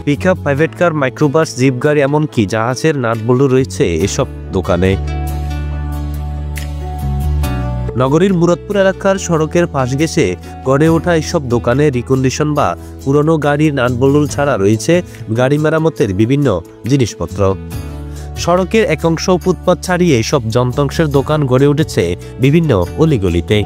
Pickup, private car, microbus, jeep গাড়ি, এমনকি জাহাজের নাটবল্টু রয়েছে এসব দোকানে। নগরীর মুরাদপুর এলাকার সড়কের পাশ ঘেঁষে গড়ে ওঠা এসব দোকানে রিকন্ডিশন বা পুরনো গাড়ির নাটবল্টু ছাড়া রয়েছে গাড়ি মেরামতের বিভিন্ন জিনিসপত্র। সড়কের একাংশ ফুটপাত ছাড়িয়ে এসব যন্ত্রাংশের দোকান গড়ে উঠেছে বিভিন্ন অলিগলিতে।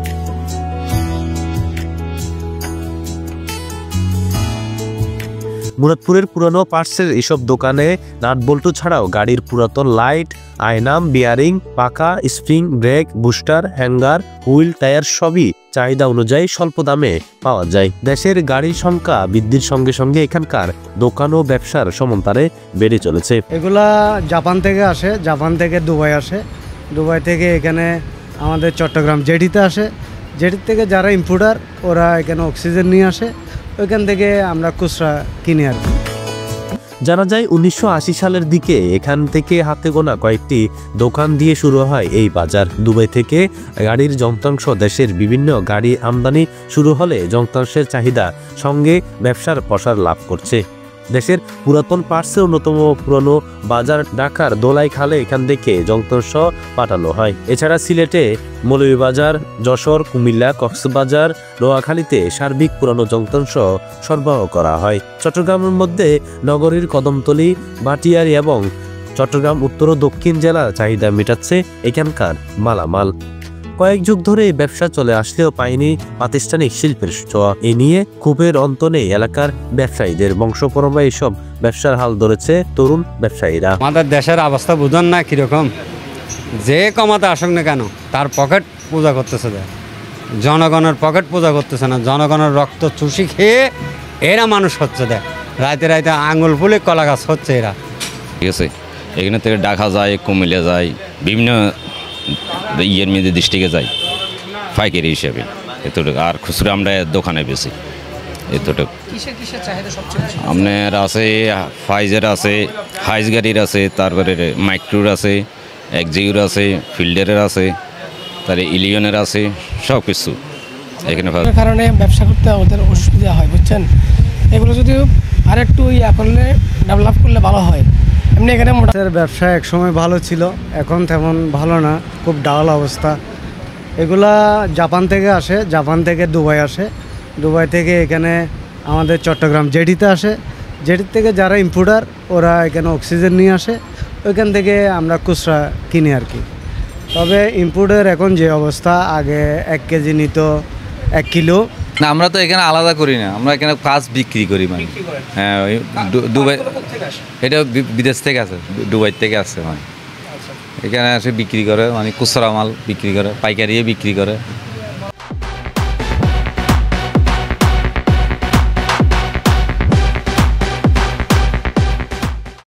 মুরাদপুরের পুরনো পার্টসের এসব দোকানে নাটবল্টু ছাড়াও গাড়ির পুরাতন লাইট, আয়না, বিয়ারিং, পাকা, spring, brake, booster, hanger, wheel, tyre সবই চাহিদা অনুযায়ী স্বল্প দামে পাওয়া যায়। দেশের গাড়ির সংখ্যা বৃদ্ধির সঙ্গে সঙ্গে এখানকার দোকান ও ব্যবসার সমান্তরে বেড়ে চলেছে। এগুলা জাপান থেকে আসে, জাপান থেকে দুবাই আসে, দুবাই থেকে এখানে আমাদের চট্টগ্রাম জেটিতে আসে, জেটির থেকে যারা ইম্পোর্টার ওরা এখানে অক্সিজেন নিয়ে আসে, ওইখান থেকে আমরা খুচরা কিনি আর কি। জানা যায় 1980 সালের দিকে এখান থেকে হাতে গোনা কয়েকটি দোকান দিয়ে শুরু হয় এই বাজার। দুবাই থেকে গাড়ির যন্ত্রাংশ দেশের বিভিন্ন গাড়ি আমদানি শুরু হলে যন্ত্রাংশের চাহিদা সঙ্গে ব্যবসার প্রসার লাভ করছে। দেশের পুরাতন পার্টসের অন্যতম পুরনো বাজার ঢাকার দোলাই খালে এখান থেকে যন্ত্রাংশ পাঠানো হয়। এছাড়া সিলেটে মৌলভীবাজার, যশোর, কুমিল্লা, কক্সবাজার, নোয়াখালীতে সার্বিক পুরনো যন্ত্রাংশ সরবরাহ করা হয়। চট্টগ্রামের মধ্যে নগরীর কদমতলী, ভাটিয়ারী এবং চট্টগ্রাম উত্তর ও দক্ষিণ জেলার চাহিদা মেটাচ্ছে এখানকার মালামাল। কয়েক যুগ ধরে এই ব্যবসা চলে আসলেও পায়নি প্রাতিষ্ঠানিক শিল্পের ছোঁয়া। এ নিয়ে ক্ষোভের অন্ত নেই এলাকার ব্যবসায়ীদের। বংশপরম্পরায় এসব ব্যবসার হাল ধরেছে তরুণ ব্যবসায়ীরা। আমাদের দেশের অবস্থা বুঝুন না কিরকম, যে কমাতে আসুক না কেন তার পকেট পূজা করতেছে, জনগণের পকেট পূজা করতেছে না। জনগণের রক্ত চুষি খেয়ে এরা মানুষ হচ্ছে, দেখ রাইতে রাইতে আঙুল ফুলে কলা গাছ হচ্ছে এরা। ঠিক আছে, এখানে থেকে ঢাকা যায়, কুমিল্লা যায়, বিভিন্ন ইয়ের মেয়েদের ডিস্ট্রিক্টে যাই পাইকারি হিসেবে এতটুকু। আর খুচরা আমরা দোকানে বেশি এতটুকু। আপনার আছে ফাইজের আছে, হাইজ গাড়ির আছে, তারপরে মাইক্রোর আছে, এক্সিউর আছে, ফিল্ডারের আছে, তারপরে ইলিয়নের আছে, সব কিছু এখানে। কারণে ব্যবসা করতে আমাদের অসুবিধা হয়, বুঝছেন। এগুলো যদি আরেকটু ইয়া করলে ডেভেলপ করলে ভালো হয়। এমনি এখানে ব্যবসা একসময় ভালো ছিল, এখন তেমন ভালো না, খুব ডাল অবস্থা। এগুলা জাপান থেকে আসে, জাপান থেকে দুবাই আসে, দুবাই থেকে এখানে আমাদের চট্টগ্রাম জেটিতে আসে, জেটির থেকে যারা ইম্পোর্টার ওরা এখানে অক্সিজেন নিয়ে আসে, ওইখান থেকে আমরা খুচরা কিনি আর কি। তবে ইম্পোর্টের এখন যে অবস্থা, আগে 1 কেজি নিত 1 কিলো না। আমরা তো এখানে আলাদা করি না, আমরা এখানে কাজ বিক্রি করি। মানে হ্যাঁ, ওই দুবাই, এটা বিদেশ থেকে আছে, দুবাই থেকে আসছে। মানে এখানে এসে বিক্রি করে, মানে খুচরা মাল বিক্রি করে, পাইকারিয়ে বিক্রি করে।